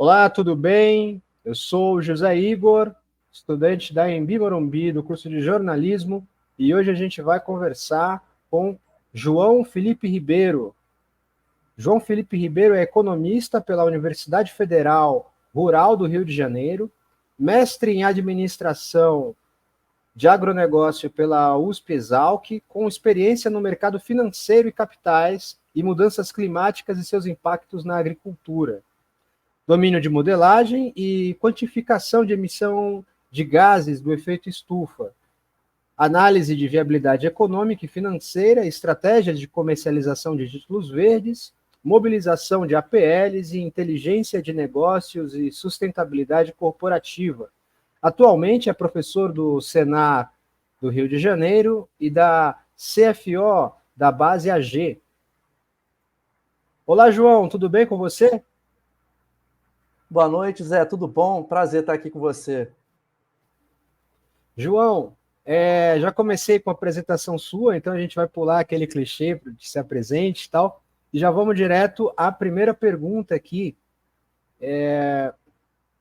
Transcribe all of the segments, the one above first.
Olá, tudo bem? Eu sou o José Igor, estudante da Embi Morumbi, do curso de jornalismo, e hoje a gente vai conversar com João Felipe Ribeiro. João Felipe Ribeiro é economista pela Universidade Federal Rural do Rio de Janeiro, mestre em administração de agronegócio pela USP-Exalc, com experiência no mercado financeiro e capitais e mudanças climáticas e seus impactos na agricultura. Domínio de modelagem e quantificação de emissão de gases do efeito estufa, análise de viabilidade econômica e financeira, estratégias de comercialização de títulos verdes, mobilização de APLs e inteligência de negócios e sustentabilidade corporativa. Atualmente é professor do Senar do Rio de Janeiro e da CFO da Base AG. Olá, João, tudo bem com você? Boa noite, Zé. Tudo bom? Prazer estar aqui com você. João, já comecei com a apresentação sua, então a gente vai pular aquele clichê para que se apresente e tal, e já vamos direto à primeira pergunta aqui.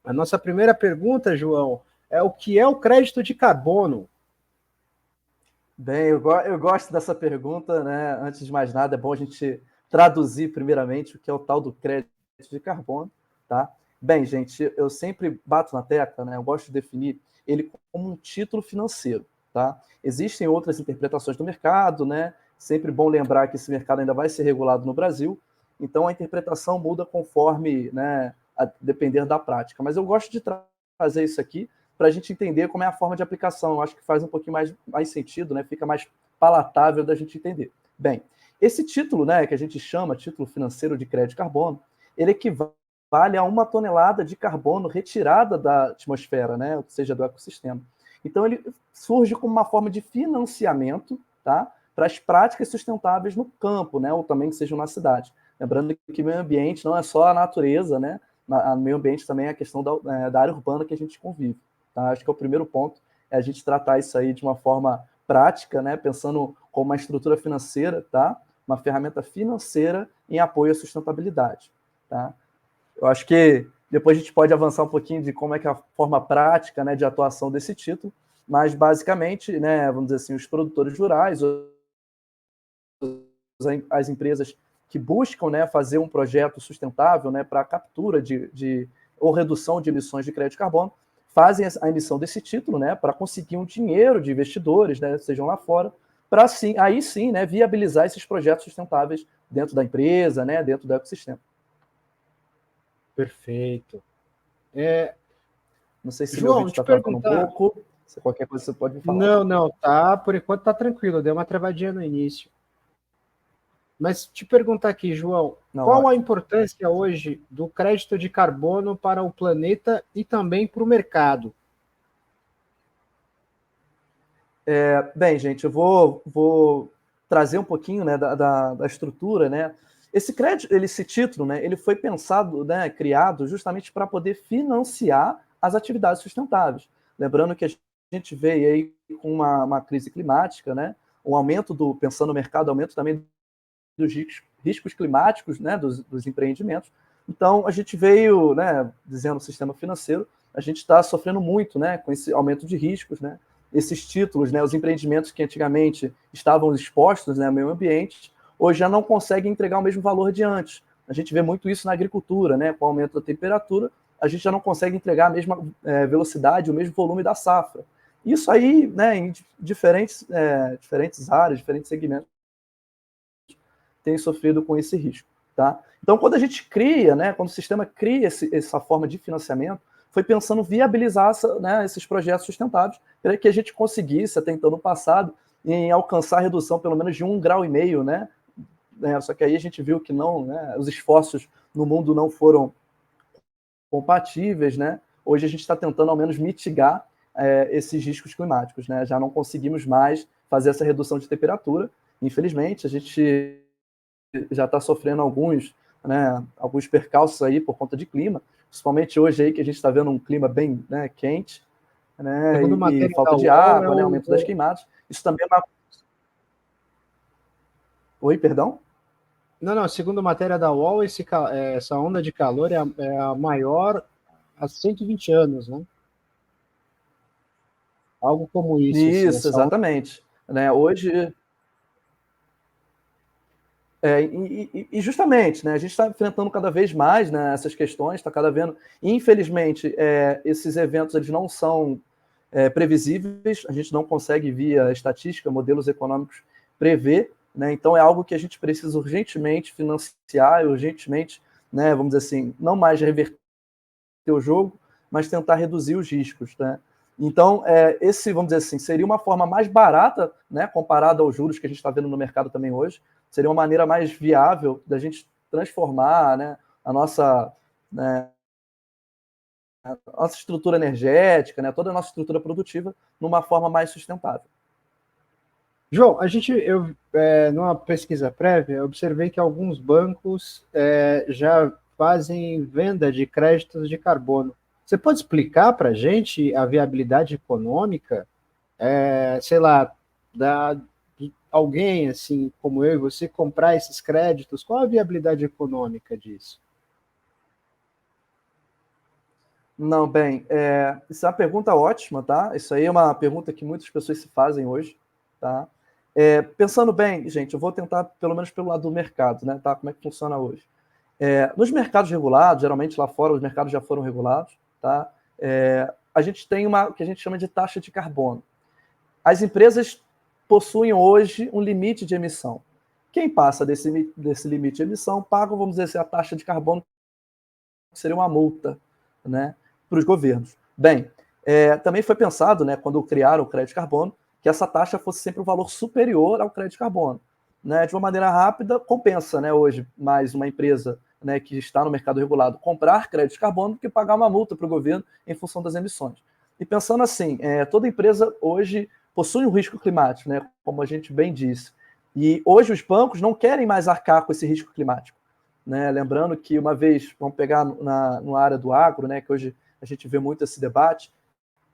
A nossa primeira pergunta, João, é o que é o crédito de carbono? Bem, eu gosto dessa pergunta, né? Antes de mais nada, é bom a gente traduzir primeiramente o que é o tal do crédito de carbono, tá? Bem, gente, eu sempre bato na tecla, né? Eu gosto de definir ele como um título financeiro, tá? Existem outras interpretações do mercado, né? Sempre bom lembrar que esse mercado ainda vai ser regulado no Brasil, então a interpretação muda conforme, né, a depender da prática. Mas eu gosto de trazer isso aqui para a gente entender como é a forma de aplicação. Eu acho que faz um pouquinho mais sentido, né? Fica mais palatável da gente entender. Bem, esse título, né, que a gente chama título financeiro de crédito de carbono, ele equivale a 1 tonelada de carbono retirada da atmosfera, né, ou seja, do ecossistema. Então, ele surge como uma forma de financiamento, tá, para as práticas sustentáveis no campo, né, ou também que sejam na cidade. Lembrando que o meio ambiente não é só a natureza, né, o meio ambiente também é a questão da área urbana que a gente convive. Tá? Acho que é o primeiro ponto, é a gente tratar isso aí de uma forma prática, né? Pensando como uma estrutura financeira, tá? Uma ferramenta financeira em apoio à sustentabilidade. Tá? Eu acho que depois a gente pode avançar um pouquinho de como é que é a forma prática, né, de atuação desse título, mas basicamente, né, vamos dizer assim, os produtores rurais, as empresas que buscam, né, fazer um projeto sustentável, né, para a captura ou redução de emissões de crédito de carbono, fazem a emissão desse título, né, para conseguir um dinheiro de investidores, né, sejam lá fora, para aí sim, né, viabilizar esses projetos sustentáveis dentro da empresa, né, dentro do ecossistema. Perfeito. Não sei se meu João, vídeo te está travando um perguntar. pouco. Se qualquer coisa você pode me falar. Não, tá, por enquanto tá tranquilo, deu uma travadinha no início. Mas te perguntar aqui, João, Não, qual a ótimo. importância hoje do crédito de carbono para o planeta e também para o mercado? Bem, gente, eu vou trazer um pouquinho, né, da estrutura, né? Esse crédito, esse título, né, ele foi pensado, né, criado justamente para poder financiar as atividades sustentáveis. Lembrando que a gente veio aí com uma crise climática, né, um aumento pensando no mercado, aumento também dos riscos climáticos, né, dos empreendimentos. Então, a gente veio, né, dizendo o sistema financeiro, a gente está sofrendo muito, né, com esse aumento de riscos, né, esses títulos, né, os empreendimentos que antigamente estavam expostos, né, ao meio ambiente, hoje já não conseguem entregar o mesmo valor de antes. A gente vê muito isso na agricultura, né, com o aumento da temperatura, a gente já não consegue entregar a mesma velocidade, o mesmo volume da safra. Isso aí, né, em diferentes áreas, diferentes segmentos, tem sofrido com esse risco. Tá? Então, quando a gente cria, né, quando o sistema cria essa forma de financiamento, foi pensando viabilizar esses projetos sustentáveis para que a gente conseguisse, até então no passado, em alcançar a redução pelo menos de 1,5 graus, né? Só que aí a gente viu que não, né, os esforços no mundo não foram compatíveis, né? Hoje a gente está tentando ao menos mitigar esses riscos climáticos, né? Já não conseguimos mais fazer essa redução de temperatura. Infelizmente, a gente já está sofrendo alguns percalços aí por conta de clima, principalmente hoje aí que a gente está vendo um clima bem, né, quente, né, Segundo e matéria da falta de UOL, água, né, aumento das queimadas. Isso também é uma... Oi, perdão? Não, segundo a matéria da UOL, essa onda de calor é a maior há 120 anos, né? Algo como isso, assim, Isso, essa onda. exatamente. Né? Hoje, e justamente, né, a gente está enfrentando cada vez mais, né, essas questões, está cada vez. Infelizmente, esses eventos eles não são previsíveis, a gente não consegue, via estatística, modelos econômicos, prever, né, então é algo que a gente precisa urgentemente financiar, urgentemente, né, vamos dizer assim, não mais reverter o jogo, mas tentar reduzir os riscos. Né? Então, esse, vamos dizer assim, seria uma forma mais barata, né, comparado aos juros que a gente está vendo no mercado também hoje, seria uma maneira mais viável da gente transformar, né, a nossa, né, a nossa estrutura energética, né, toda a nossa estrutura produtiva, numa forma mais sustentável. João, numa pesquisa prévia, eu observei que alguns bancos já fazem venda de créditos de carbono. Você pode explicar para a gente a viabilidade econômica, sei lá, de alguém assim como eu e você comprar esses créditos? Qual a viabilidade econômica disso? Não, bem, isso é uma pergunta ótima, tá? Isso aí é uma pergunta que muitas pessoas se fazem hoje, tá? Pensando bem, gente, eu vou tentar pelo menos pelo lado do mercado, né? Tá? Como é que funciona hoje? Nos mercados regulados, geralmente lá fora os mercados já foram regulados, tá? A gente tem o que a gente chama de taxa de carbono. As empresas possuem hoje um limite de emissão. Quem passa desse limite de emissão paga, vamos dizer assim, a taxa de carbono, que seria uma multa, né, para os governos. Bem, também foi pensado, né, quando criaram o crédito de carbono, que essa taxa fosse sempre um valor superior ao crédito de carbono. Né, de uma maneira rápida, compensa, né, hoje mais uma empresa, né, que está no mercado regulado comprar crédito de carbono do que pagar uma multa para o governo em função das emissões. E pensando assim, toda empresa hoje possui um risco climático, né, como a gente bem disse. E hoje os bancos não querem mais arcar com esse risco climático. Né? Lembrando que uma vez, vamos pegar na área do agro, né, que hoje a gente vê muito esse debate,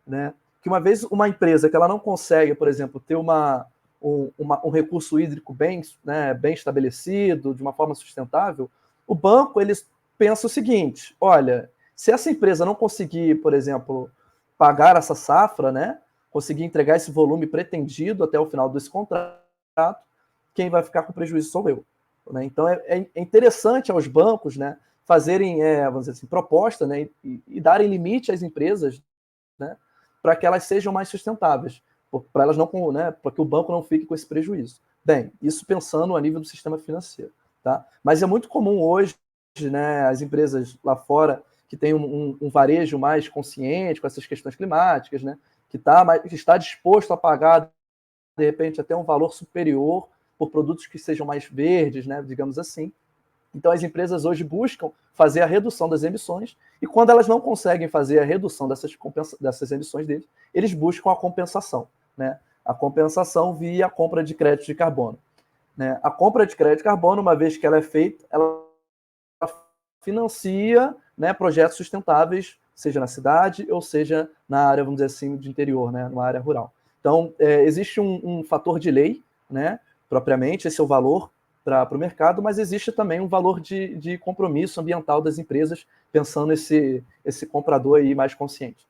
né, que uma vez uma empresa que ela não consegue, por exemplo, ter um recurso hídrico bem, né, bem estabelecido, de uma forma sustentável, o banco eles pensa o seguinte: olha, se essa empresa não conseguir, por exemplo, pagar essa safra, né, conseguir entregar esse volume pretendido até o final desse contrato, quem vai ficar com prejuízo sou eu. Né? Então é interessante aos bancos, né, fazerem, vamos dizer assim, proposta, né, e darem limite às empresas, né, para que elas sejam mais sustentáveis, para elas não, né, para que o banco não fique com esse prejuízo. Bem, isso pensando a nível do sistema financeiro, tá? Mas é muito comum hoje, né, as empresas lá fora que têm um varejo mais consciente com essas questões climáticas, né, que está disposto a pagar de repente até um valor superior por produtos que sejam mais verdes, né, digamos assim. Então, as empresas hoje buscam fazer a redução das emissões e, quando elas não conseguem fazer a redução dessas emissões deles, eles buscam a compensação. Né? A compensação via a compra de crédito de carbono. Né? A compra de crédito de carbono, uma vez que ela é feita, ela financia, né, projetos sustentáveis, seja na cidade ou seja na área, vamos dizer assim, de interior, né, numa área rural. Então, existe um fator de lei, né, propriamente, esse é o valor para o mercado, mas existe também um valor de compromisso ambiental das empresas, pensando esse comprador aí mais consciente.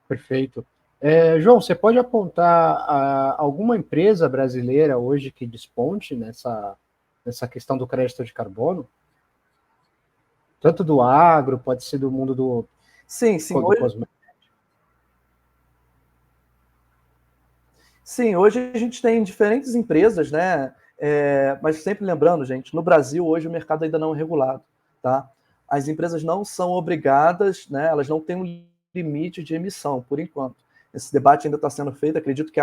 Perfeito. João, você pode apontar alguma empresa brasileira hoje que desponte nessa questão do crédito de carbono? Tanto do agro, pode ser do mundo Sim, do cosmético. Sim, hoje a gente tem diferentes empresas, né? Mas sempre lembrando, gente, no Brasil hoje o mercado ainda não é regulado, tá? As empresas não são obrigadas, né? Elas não têm um limite de emissão, por enquanto. Esse debate ainda está sendo feito, acredito que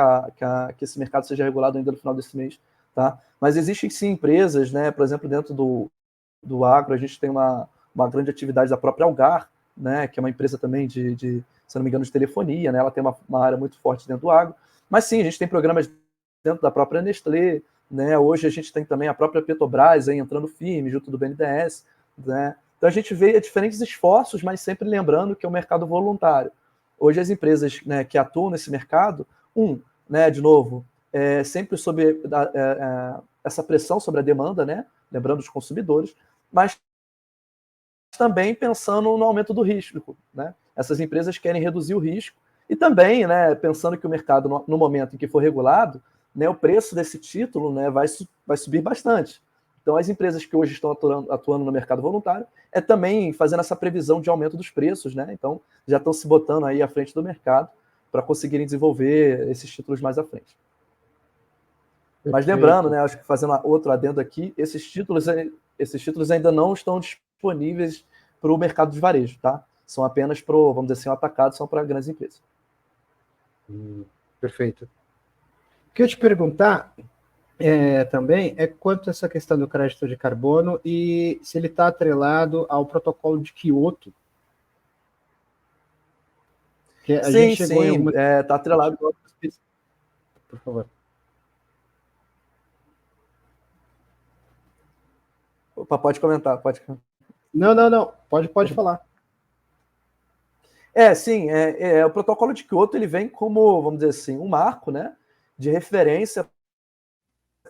esse mercado seja regulado ainda no final desse mês, tá? Mas existem sim empresas, né? Por exemplo, dentro do agro, a gente tem uma grande atividade da própria Algar, né? Que é uma empresa também se não me engano, de telefonia, né? Ela tem uma área muito forte dentro do agro. Mas sim, a gente tem programas dentro da própria Nestlé, né? Hoje a gente tem também a própria Petrobras aí entrando firme junto do BNDES, né? Então a gente vê diferentes esforços, mas sempre lembrando que é um mercado voluntário. Hoje as empresas, né, que atuam nesse mercado, né, de novo, sempre sob essa pressão sobre a demanda, né? Lembrando os consumidores, mas também pensando no aumento do risco, né? Essas empresas querem reduzir o risco e também, né, pensando que o mercado, no momento em que for regulado, né, o preço desse título, né, vai subir bastante. Então, as empresas que hoje estão atuando no mercado voluntário também fazendo essa previsão de aumento dos preços, né? Então, já estão se botando aí à frente do mercado para conseguirem desenvolver esses títulos mais à frente. Mas lembrando, né, acho que fazendo outro adendo aqui, esses títulos ainda não estão disponíveis para o mercado de varejo, tá? São apenas para, vamos dizer assim, o atacado, são para grandes empresas. Perfeito. O que eu te perguntar também é quanto essa questão do crédito de carbono e se ele está atrelado ao protocolo de Kyoto. Que a gente chegou em alguma... está atrelado. Por favor. Opa, pode comentar, pode. Não. Pode falar. Sim, o protocolo de Kyoto ele vem como, vamos dizer assim, um marco, né, de referência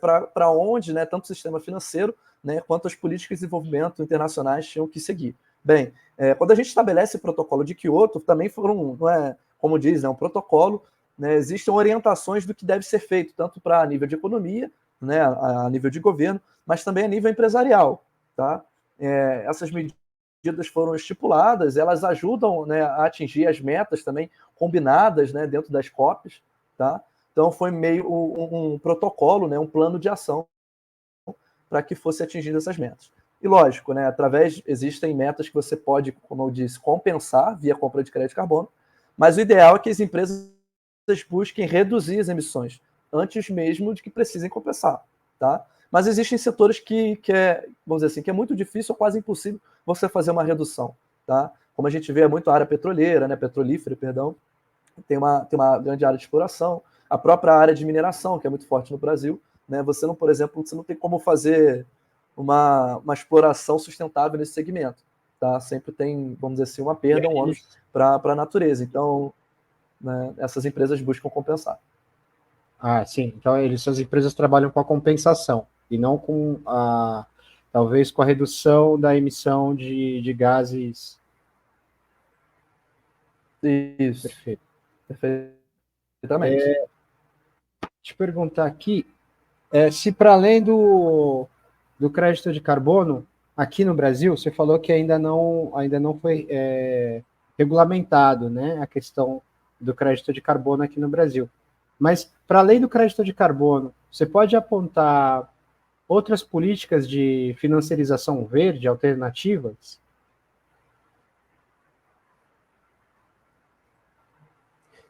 para onde, né, tanto o sistema financeiro, né, quanto as políticas de desenvolvimento internacionais tinham que seguir. Bem, quando a gente estabelece o protocolo de Kyoto, também foram, não é, como diz, né, um protocolo, né, existem orientações do que deve ser feito, tanto para nível de economia, né, a nível de governo, mas também a nível empresarial, tá? Essas medidas foram estipuladas, elas ajudam, né, a atingir as metas também combinadas, né, dentro das COPs, tá? Então, foi meio um protocolo, né, um plano de ação para que fosse atingidas essas metas. E lógico, né, existem metas que você pode, como eu disse, compensar via compra de crédito de carbono, mas o ideal é que as empresas busquem reduzir as emissões antes mesmo de que precisem compensar, tá? Mas existem setores que vamos dizer assim, que é muito difícil ou quase impossível você fazer uma redução, tá? Como a gente vê, é muito a área petroleira, né, petrolífera, perdão, tem uma grande área de exploração, a própria área de mineração, que é muito forte no Brasil, né? Você não, por exemplo, você não tem como fazer uma exploração sustentável nesse segmento, tá? Sempre tem, vamos dizer assim, uma perda, um ônus para a natureza. Então, né, essas empresas buscam compensar. Sim. Então, essas empresas trabalham com a compensação e não com talvez com a redução da emissão de gases. Isso. Perfeito. Perfeitamente. Te perguntar aqui, se para além do crédito de carbono, aqui no Brasil, você falou que ainda não foi regulamentado, né, a questão do crédito de carbono aqui no Brasil. Mas, para além do crédito de carbono, você pode apontar outras políticas de financiarização verde alternativas?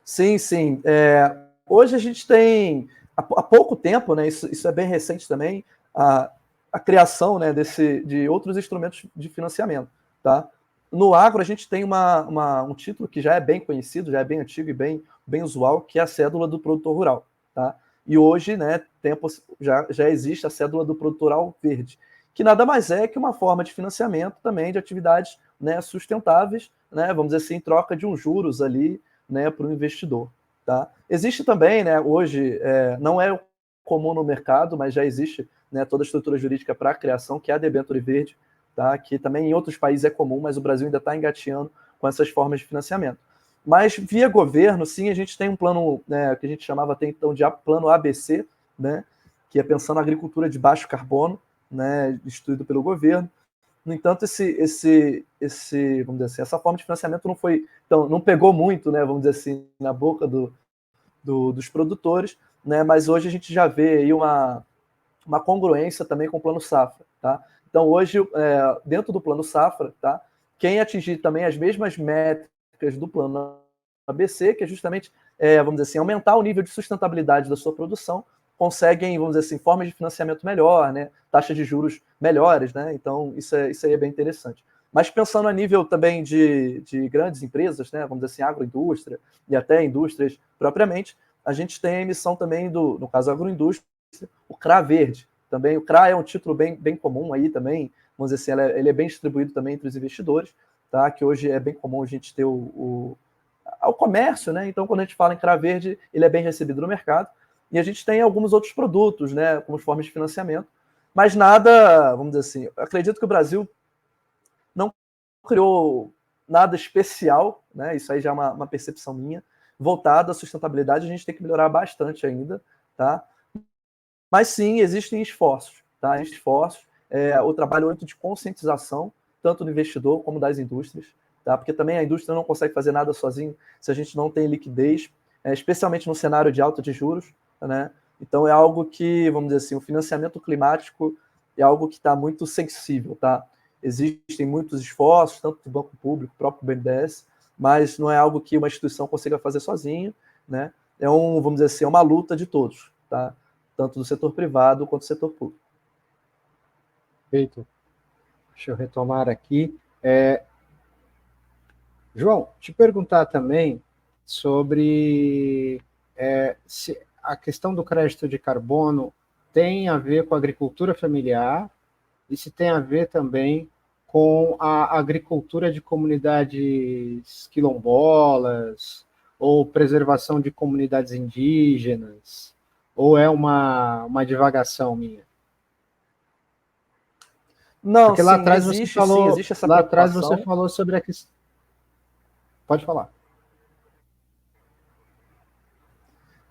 Sim. Hoje a gente tem, há pouco tempo, né, isso é bem recente também, a criação, né, de outros instrumentos de financiamento. Tá? No agro, a gente tem um título que já é bem conhecido, já é bem antigo e bem usual, que é a cédula do produtor rural. Tá? E hoje, né, já existe a cédula do produtor rural verde, que nada mais é que uma forma de financiamento também de atividades, né, sustentáveis, né, vamos dizer assim, em troca de uns juros ali, né, para o investidor. Tá? Existe também, né, hoje, não é comum no mercado, mas já existe, né, toda a estrutura jurídica para a criação, que é a debênture verde, tá? Que também em outros países é comum, mas o Brasil ainda está engateando com essas formas de financiamento. Mas via governo, sim, a gente tem um plano, né, que a gente chamava até então de plano ABC, né, que é pensando na agricultura de baixo carbono, né, instituído pelo governo. No entanto, vamos dizer assim, essa forma de financiamento não pegou muito, né, vamos dizer assim, na boca dos produtores, né, mas hoje a gente já vê aí uma congruência também com o Plano Safra, tá? Então, hoje, dentro do Plano Safra, tá, quem atingir também as mesmas métricas do Plano ABC, que é justamente, vamos dizer assim, aumentar o nível de sustentabilidade da sua produção, conseguem, vamos dizer assim, formas de financiamento melhor, né, taxas de juros melhores, né? Então, isso aí é bem interessante. Mas pensando a nível também de grandes empresas, né, vamos dizer assim, agroindústria e até indústrias propriamente, a gente tem a emissão também no caso agroindústria, o CRA verde. Também o CRA é um título bem comum aí também, vamos dizer assim, ele é bem distribuído também entre os investidores, tá? Que hoje é bem comum a gente ter o comércio, né? Então, quando a gente fala em CRA verde, ele é bem recebido no mercado. E a gente tem alguns outros produtos, né, como formas de financiamento, mas nada, vamos dizer assim, acredito que o Brasil não criou nada especial, né, isso aí já é uma percepção minha, voltado à sustentabilidade, a gente tem que melhorar bastante ainda, tá? Mas sim, existem esforços, tá? Existem esforços, o trabalho muito de conscientização, tanto do investidor como das indústrias, tá? Porque também a indústria não consegue fazer nada sozinho se a gente não tem liquidez, especialmente no cenário de alta de juros, né? Então é algo que, vamos dizer assim, o financiamento climático é algo que está muito sensível, tá? Existem muitos esforços, tanto do Banco Público, próprio BNDES, mas não é algo que uma instituição consiga fazer sozinho, né? Vamos dizer assim, é uma luta de todos, tá? Tanto do setor privado quanto do setor público. Perfeito. Deixa eu retomar aqui. João, te perguntar também sobre se a questão do crédito de carbono tem a ver com a agricultura familiar e se tem a ver também com a agricultura de comunidades quilombolas ou preservação de comunidades indígenas, ou é uma divagação minha? Não, Porque lá sim, atrás você sim, falou, existe essa lá atrás você preocupação. falou sobre a questão. Pode falar.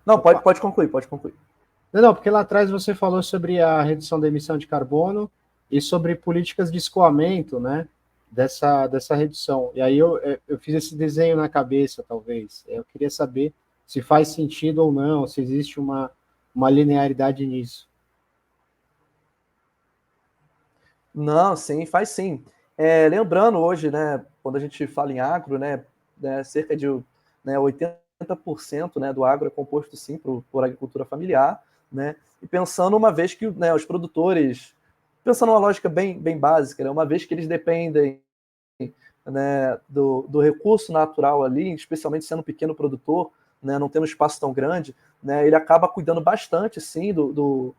Não, Opa. pode concluir, pode concluir. Não, porque lá atrás você falou sobre a redução da emissão de carbono e sobre políticas de escoamento, né, dessa redução. E aí eu fiz esse desenho na cabeça, talvez. Eu queria saber se faz sentido ou não, se existe uma linearidade nisso. Não, sim, faz sim. Lembrando hoje, né, quando a gente fala em agro, cerca de 80%, né, do agro é composto sim por agricultura familiar, né, e pensando uma vez que, né, os produtores, pensando uma lógica bem básica, né, uma vez que eles dependem, né, do recurso natural ali, especialmente sendo um pequeno produtor, né, não tendo espaço tão grande, né, ele acaba cuidando bastante, sim, do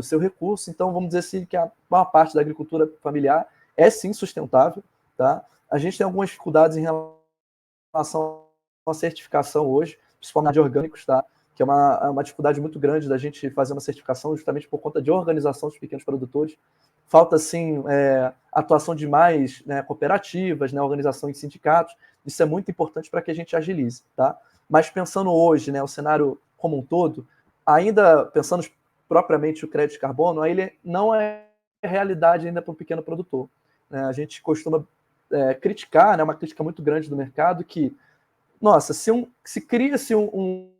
seu recurso. Então, vamos dizer assim que a maior parte da agricultura familiar é, sim, sustentável. Tá? A gente tem algumas dificuldades em relação à certificação hoje, principalmente de orgânicos, tá? Que é uma dificuldade muito grande da gente fazer uma certificação justamente por conta de organização dos pequenos produtores. Falta, sim, atuação de mais, né, cooperativas, né, organização em sindicatos. Isso é muito importante para que a gente agilize. Tá? Mas pensando hoje, né, o cenário como um todo, ainda pensando propriamente o crédito de carbono, ele não é realidade ainda para o pequeno produtor. Né? A gente costuma criticar, né, uma crítica muito grande do mercado, que, nossa, se cria-se um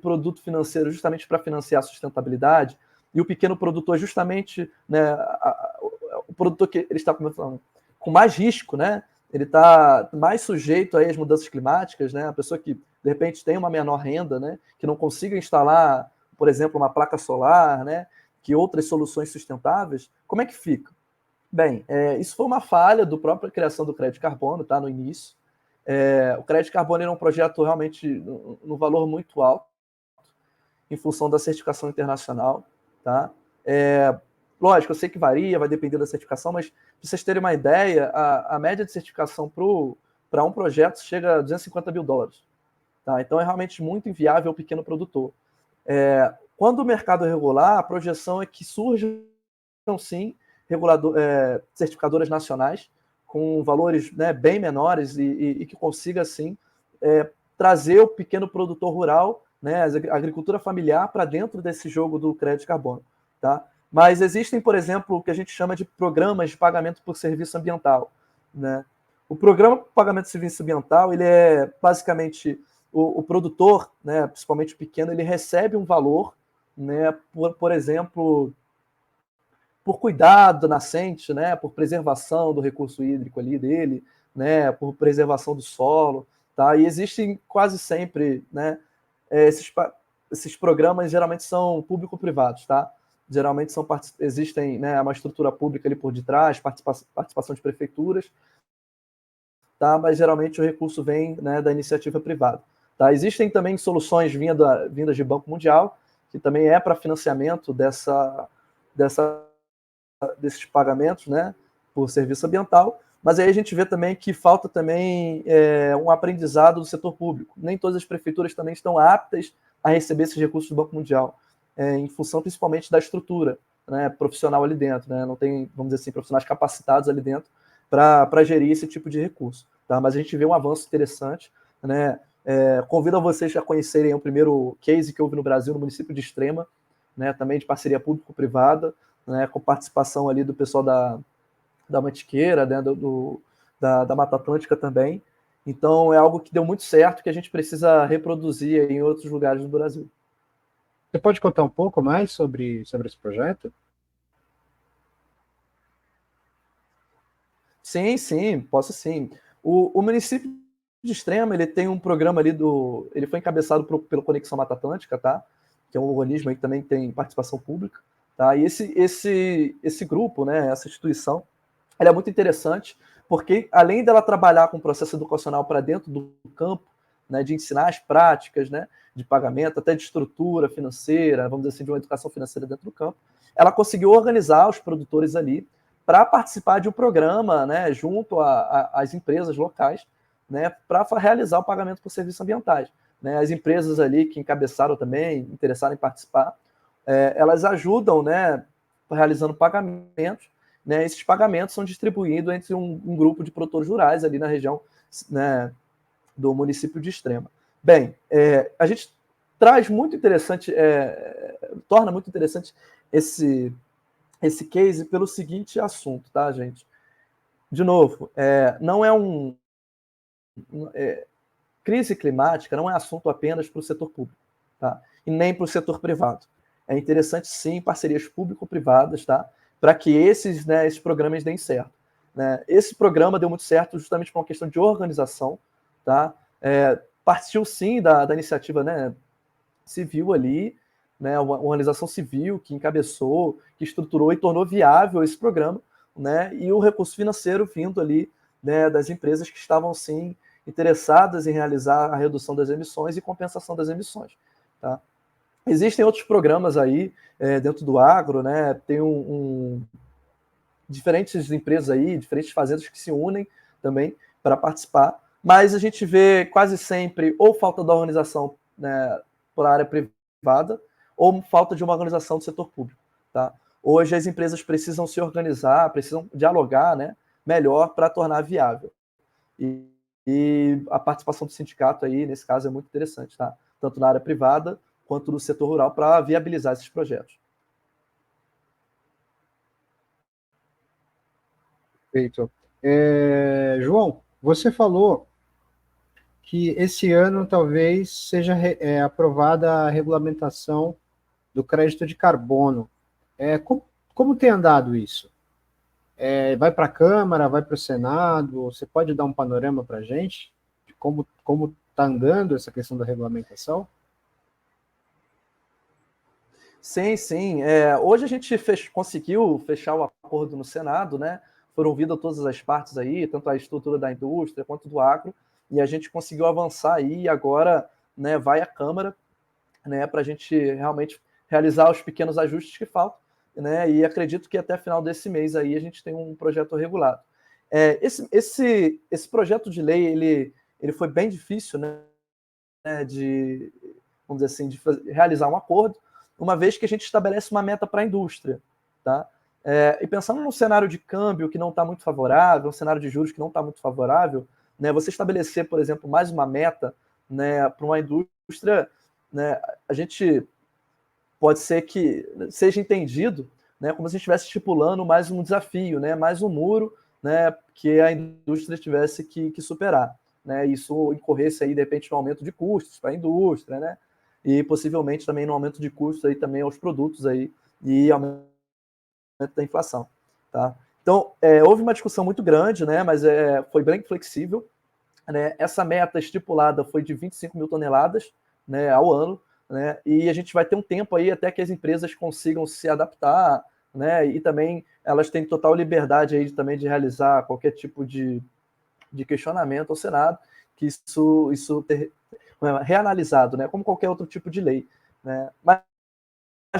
produto financeiro justamente para financiar a sustentabilidade, e o pequeno produtor justamente, né, o produtor que ele está com mais risco, né, ele está mais sujeito aí às mudanças climáticas, né, a pessoa que, de repente, tem uma menor renda, né, que não consiga instalar, por exemplo, uma placa solar, né, que outras soluções sustentáveis, como é que fica? Bem, isso foi uma falha do própria criação do crédito carbono, tá, no início. O crédito carbono era um projeto realmente no valor muito alto, em função da certificação internacional, tá? Lógico, eu sei que varia, vai depender da certificação, mas para vocês terem uma ideia, a média de certificação para um projeto chega a 250 mil dólares. Tá? Então é realmente muito inviável o pequeno produtor. Quando o mercado regular, a projeção é que surjam sim certificadoras nacionais com valores, né, bem menores e que consiga assim trazer o pequeno produtor rural, né, a agricultura familiar para dentro desse jogo do crédito de carbono. Tá? Mas existem, por exemplo, o que a gente chama de programas de pagamento por serviço ambiental. Né? O programa de pagamento de serviço ambiental, ele é basicamente o produtor, né, principalmente o pequeno, ele recebe um valor, né, por exemplo, por cuidado da nascente, né, por preservação do recurso hídrico ali dele, né, por preservação do solo, tá? E existem quase sempre, né, esses programas geralmente são público-privados, tá? Geralmente existem, né, uma estrutura pública ali por detrás, participação de prefeituras, tá? Mas geralmente o recurso vem, né, da iniciativa privada. Tá? Existem também soluções vindas de Banco Mundial, que também é para financiamento desses pagamentos, né, por serviço ambiental, mas aí a gente vê também que falta também um aprendizado do setor público. Nem todas as prefeituras também estão aptas a receber esses recursos do Banco Mundial, em função principalmente da estrutura, né, profissional ali dentro, né? Não tem, vamos dizer assim, profissionais capacitados ali dentro para gerir esse tipo de recurso. Tá? Mas a gente vê um avanço interessante, né? Convido a vocês a conhecerem o primeiro case que houve no Brasil, no município de Extrema, né? Também de parceria público-privada, né? Com participação ali do pessoal da Mantiqueira, né? Da Mata Atlântica também. Então, é algo que deu muito certo, que a gente precisa reproduzir em outros lugares do Brasil. Você pode contar um pouco mais sobre esse projeto? Sim, sim, posso sim. O município de Extrema, ele tem um programa ali ele foi encabeçado pelo Conexão Mata Atlântica, tá? Que é um organismo aí que também tem participação pública, tá? E esse grupo, né, essa instituição, ela é muito interessante, porque além dela trabalhar com o processo educacional para dentro do campo, né, de ensinar as práticas, né, de pagamento, até de estrutura financeira, vamos dizer assim, de uma educação financeira dentro do campo, ela conseguiu organizar os produtores ali para participar de um programa, né, junto às empresas locais, né, para realizar o pagamento por serviços ambientais. Né, as empresas ali que encabeçaram também, interessaram em participar, elas ajudam, né, realizando pagamentos, né, esses pagamentos são distribuídos entre um grupo de produtores rurais ali na região, né, do município de Extrema. Bem, a gente traz muito interessante, torna muito interessante esse case pelo seguinte assunto, tá, gente? De novo, não é crise climática não é assunto apenas para o setor público, tá? E nem para o setor privado. É interessante, sim, parcerias público-privadas, tá? Para que esses programas deem certo. Né? Esse programa deu muito certo justamente por uma questão de organização, tá? Partiu, sim, da iniciativa, né, civil ali, né, uma organização civil que encabeçou, que estruturou e tornou viável esse programa, né, e o recurso financeiro vindo ali, né, das empresas que estavam, sim, interessadas em realizar a redução das emissões e compensação das emissões. Tá? Existem outros programas aí dentro do agro, né, tem diferentes empresas aí, diferentes fazendas que se unem também para participar, mas a gente vê quase sempre ou falta da organização, né, por área privada ou falta de uma organização do setor público. Tá? Hoje as empresas precisam se organizar, precisam dialogar, né, melhor para tornar viável. E a participação do sindicato aí, nesse caso, é muito interessante, tá? Tanto na área privada quanto no setor rural para viabilizar esses projetos. Perfeito. João, você falou que esse ano talvez seja aprovada a regulamentação do crédito de carbono. Como tem andado isso? Vai para a Câmara, vai para o Senado? Você pode dar um panorama para a gente de como está andando essa questão da regulamentação? Sim, sim. Hoje a gente conseguiu fechar o acordo no Senado, né? Foram ouvidas todas as partes aí, tanto a estrutura da indústria quanto do agro, e a gente conseguiu avançar aí e agora, né, vai à Câmara, né, para a gente realmente realizar os pequenos ajustes que faltam, né? E acredito que até final desse mês aí a gente tem um projeto regulado. Esse projeto de lei ele foi bem difícil, né, de, vamos dizer assim, de realizar um acordo, uma vez que a gente estabelece uma meta para a indústria, tá? E pensando num cenário de câmbio que não está muito favorável, um cenário de juros que não está muito favorável, né, você estabelecer, por exemplo, mais uma meta, né, para uma indústria, né, a gente pode ser que seja entendido, né, como se estivesse estipulando mais um desafio, né, mais um muro, né, que a indústria tivesse que superar. Né, isso incorresse aí, de repente, no aumento de custos para a indústria, né, e possivelmente também no aumento de custos aí também aos produtos aí, e aumento da inflação. Tá? Então, houve uma discussão muito grande, né, mas foi bem flexível. Né? Essa meta estipulada foi de 25 mil toneladas, né, ao ano, né, e a gente vai ter um tempo aí até que as empresas consigam se adaptar, né, e também elas têm total liberdade aí também de realizar qualquer tipo de questionamento ao Senado, que isso ter reanalisado, né, como qualquer outro tipo de lei. Né. Mas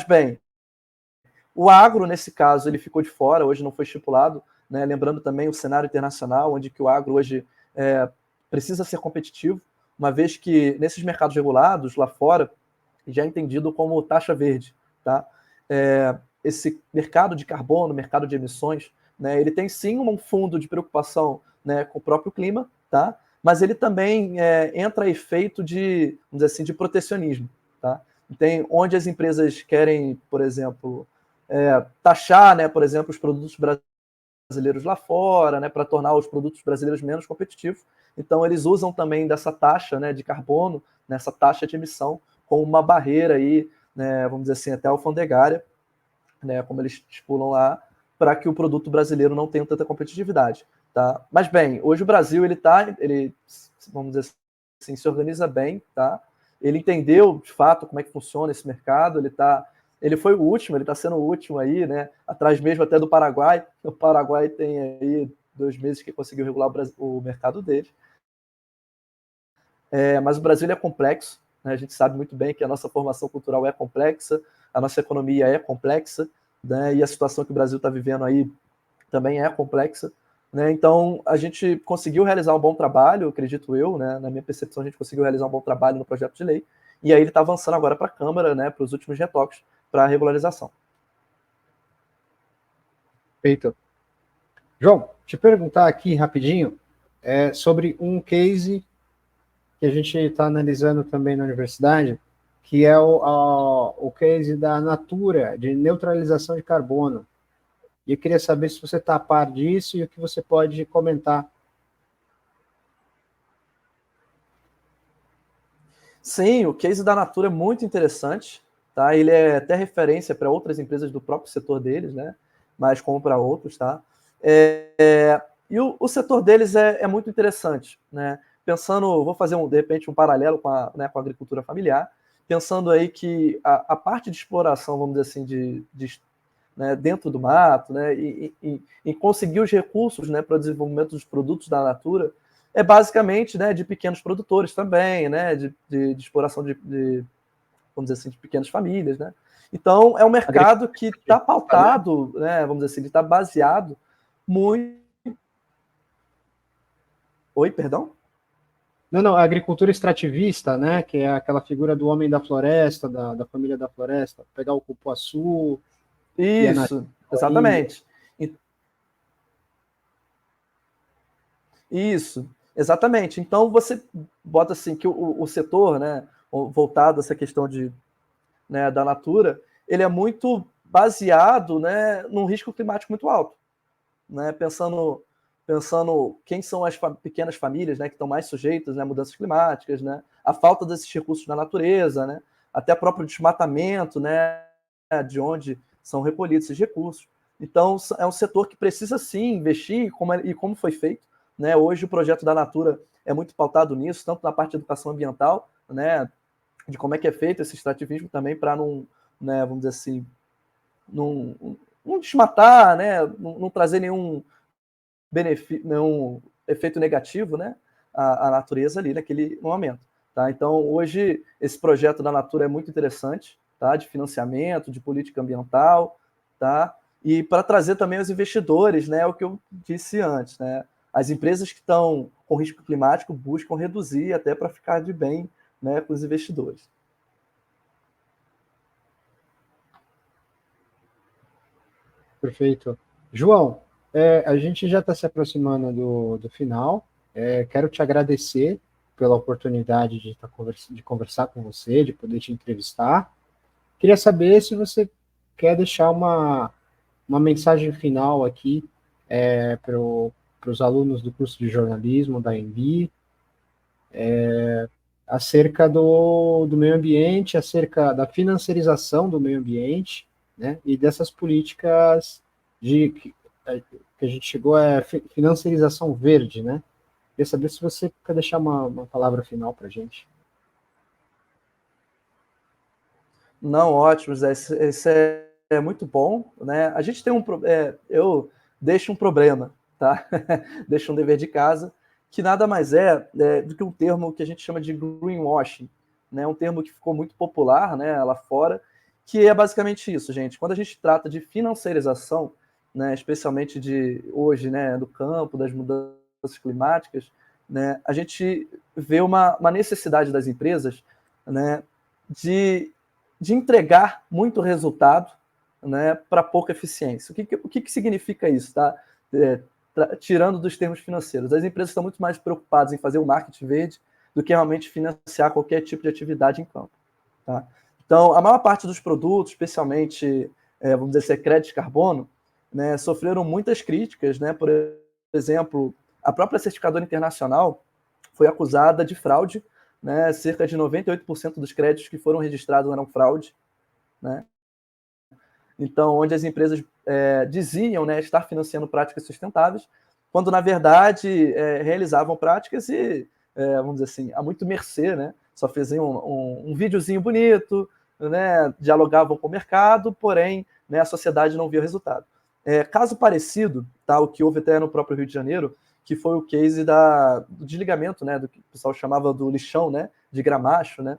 bem, o agro, nesse caso, ele ficou de fora, hoje não foi estipulado, né, lembrando também o cenário internacional, onde que o agro hoje precisa ser competitivo, uma vez que nesses mercados regulados lá fora, já entendido como taxa verde, tá? Esse mercado de carbono, mercado de emissões, né, ele tem sim um fundo de preocupação, né, com o próprio clima, tá? Mas ele também entra efeito de, vamos dizer assim, de protecionismo, tá? Tem onde as empresas querem, por exemplo, taxar, né, por exemplo, os produtos brasileiros lá fora, né, para tornar os produtos brasileiros menos competitivos. Então, eles usam também dessa taxa, né, de carbono, nessa taxa de emissão, como uma barreira aí, né, vamos dizer assim, até alfandegária, né, como eles estipulam lá, para que o produto brasileiro não tenha tanta competitividade. Tá? Mas, bem, hoje o Brasil, ele, vamos dizer assim, se organiza bem, tá? Ele entendeu, de fato, como é que funciona esse mercado, ele foi o último, ele está sendo o último aí, né? Atrás mesmo até do Paraguai. O Paraguai tem aí 2 meses que conseguiu regular o mercado dele. Mas o Brasil é complexo, né? A gente sabe muito bem que a nossa formação cultural é complexa, a nossa economia é complexa, né? E a situação que o Brasil está vivendo aí também é complexa, né? Então, a gente conseguiu realizar um bom trabalho, acredito eu, né? Na minha percepção, a gente conseguiu realizar um bom trabalho no projeto de lei, e aí ele está avançando agora para a Câmara, né? Para os últimos retoques, para a regularização. Feito. João, te perguntar aqui rapidinho sobre um case que a gente está analisando também na universidade, que é o case da Natura, de neutralização de carbono. E eu queria saber se você está a par disso e o que você pode comentar. Sim, o case da Natura é muito interessante, tá? Ele é até referência para outras empresas do próprio setor deles, né? Mas como para outros, tá? E o setor deles é muito interessante, né? Pensando, vou fazer de repente um paralelo com a agricultura familiar, pensando aí que a parte de exploração, vamos dizer assim, né, dentro do mato, né, e conseguir os recursos, né, para o desenvolvimento dos produtos da Natura, é basicamente, né, de pequenos produtores também, né, de exploração vamos dizer assim, de pequenas famílias, né. Então, é um mercado que está pautado, né, vamos dizer assim, ele está baseado muito... Oi, perdão? Não, a agricultura extrativista, né, que é aquela figura do homem da floresta, da família da floresta, pegar o cupuaçu e a Isso, exatamente. Isso, exatamente. Então, você bota assim que o setor, né, voltado a essa questão né, da Natura, ele é muito baseado, né, num risco climático muito alto, né, pensando quem são as pequenas famílias, né, que estão mais sujeitas, né, a mudanças climáticas, né, a falta desses recursos na natureza, né, até próprio desmatamento, né, de onde são recolhidos esses recursos. Então, é um setor que precisa sim investir, como foi feito, né. Hoje o projeto da Natura é muito pautado nisso, tanto na parte de educação ambiental, né, de como é que é feito esse extrativismo também para não, né, vamos dizer assim, não desmatar, né, não trazer nenhum benefício, nenhum efeito negativo, né, à natureza ali naquele momento. Tá? Então, hoje, esse projeto da Natura é muito interessante, tá? De financiamento, de política ambiental, tá? E para trazer também os investidores, né, o que eu disse antes, né? As empresas que estão com risco climático buscam reduzir até para ficar de bem, né, com os investidores. Perfeito. João, a gente já está se aproximando do final. Quero te agradecer pela oportunidade de conversar com você, de poder te entrevistar. Queria saber se você quer deixar uma mensagem final aqui para os alunos do curso de jornalismo da EMBI, acerca do meio ambiente, acerca da financiarização do meio ambiente, né, e dessas políticas que a gente chegou a financiarização verde, né? Queria saber se você quer deixar uma palavra final para a gente. Não, ótimo, Zé. Esse é muito bom, né? A gente tem eu deixo um problema, tá? Deixo um dever de casa, que nada mais do que um termo que a gente chama de greenwashing, né? Um termo que ficou muito popular, né, lá fora, que é basicamente isso, gente. Quando a gente trata de financiarização, né, especialmente de hoje, né, do campo, das mudanças climáticas, né, a gente vê uma necessidade das empresas, né, de de entregar muito resultado, né, para pouca eficiência. O que significa isso? Tá? Tirando dos termos financeiros, as empresas estão muito mais preocupadas em fazer o marketing verde do que realmente financiar qualquer tipo de atividade em campo. Tá? Então, a maior parte dos produtos, especialmente, vamos dizer assim, crédito de carbono, né, sofreram muitas críticas, né? Por exemplo, a própria certificadora internacional foi acusada de fraude, né? Cerca de 98% dos créditos que foram registrados eram fraude, né? Então, onde as empresas diziam, né, estar financiando práticas sustentáveis, quando na verdade realizavam práticas e, vamos dizer assim, a muito mercê, né? Só faziam um videozinho bonito, né? Dialogavam com o mercado, porém, né, a sociedade não via o resultado. Caso parecido, tá, o que houve até no próprio Rio de Janeiro, que foi o case do desligamento, né, do que o pessoal chamava do lixão, né, de Gramacho, né?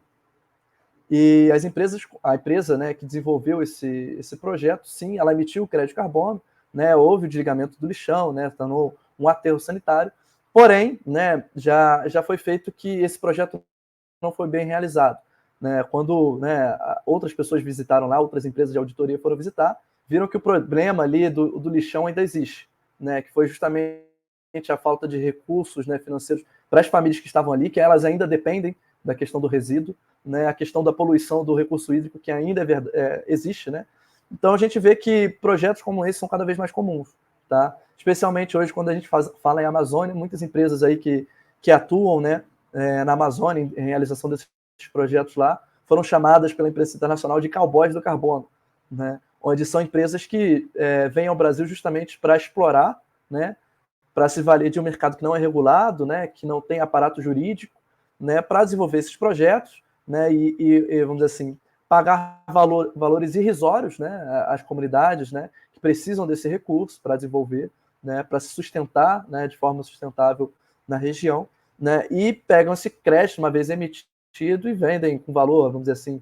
E a empresa, né, que desenvolveu esse projeto, sim, ela emitiu o crédito de carbono, né, houve o desligamento do lixão, né, tornou um aterro sanitário, porém, né, já foi feito que esse projeto não foi bem realizado. Né, quando, né, outras pessoas visitaram lá, outras empresas de auditoria foram visitar, viram que o problema ali do lixão ainda existe, né, que foi justamente a falta de recursos, né, financeiros para as famílias que estavam ali, que elas ainda dependem da questão do resíduo, né, a questão da poluição do recurso hídrico, que ainda existe. Né? Então, a gente vê que projetos como esse são cada vez mais comuns. Tá? Especialmente hoje, quando a gente fala em Amazônia, muitas empresas aí que atuam, né, na Amazônia, em realização desses projetos lá, foram chamadas pela imprensa internacional de cowboys do carbono, né? Onde são empresas que vêm ao Brasil justamente para explorar, né, para se valer de um mercado que não é regulado, né, que não tem aparato jurídico, né, para desenvolver esses projetos, né, e vamos dizer assim, pagar valores irrisórios, né, às comunidades, né, que precisam desse recurso para desenvolver, né, para se sustentar, né, de forma sustentável na região, né, e pegam esse crédito uma vez emitido e vendem com valor, vamos dizer assim,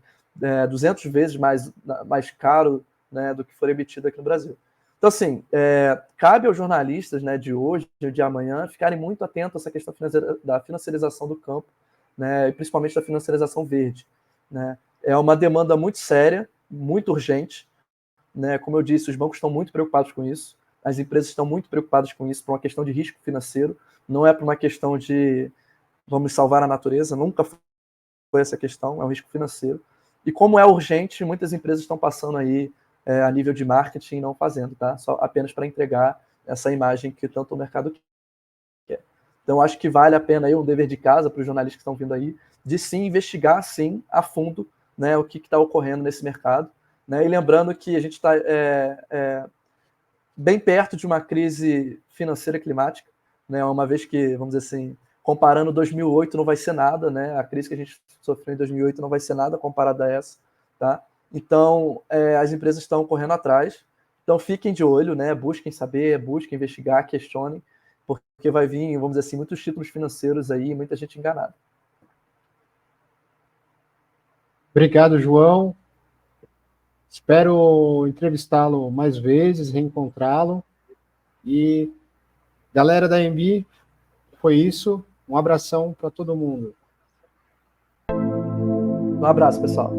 200 vezes mais caro, né, do que for emitido aqui no Brasil. Então, assim, cabe aos jornalistas, né, de hoje e de amanhã ficarem muito atentos a essa questão da financiarização do campo, né, e principalmente da financiarização verde. Né. É uma demanda muito séria, muito urgente. Né. Como eu disse, os bancos estão muito preocupados com isso, as empresas estão muito preocupadas com isso por uma questão de risco financeiro, não é por uma questão de vamos salvar a natureza, nunca foi essa questão, é um risco financeiro. E como é urgente, muitas empresas estão passando aí a nível de marketing não fazendo, tá? Só apenas para entregar essa imagem que tanto o mercado quer. Então, acho que vale a pena aí um dever de casa para os jornalistas que estão vindo aí, de sim investigar, sim, a fundo, né, o que está ocorrendo nesse mercado. Né? E lembrando que a gente está bem perto de uma crise financeira climática, né? Uma vez que, vamos dizer assim, comparando 2008 não vai ser nada, né? A crise que a gente sofreu em 2008 não vai ser nada comparada a essa, tá? Então, as empresas estão correndo atrás. Então, fiquem de olho, né? Busquem saber, busquem investigar, questionem, porque vai vir, vamos dizer assim, muitos títulos financeiros aí, muita gente enganada. Obrigado, João. Espero entrevistá-lo mais vezes, reencontrá-lo. E, galera da EMB, foi isso. Um abração para todo mundo. Um abraço, pessoal.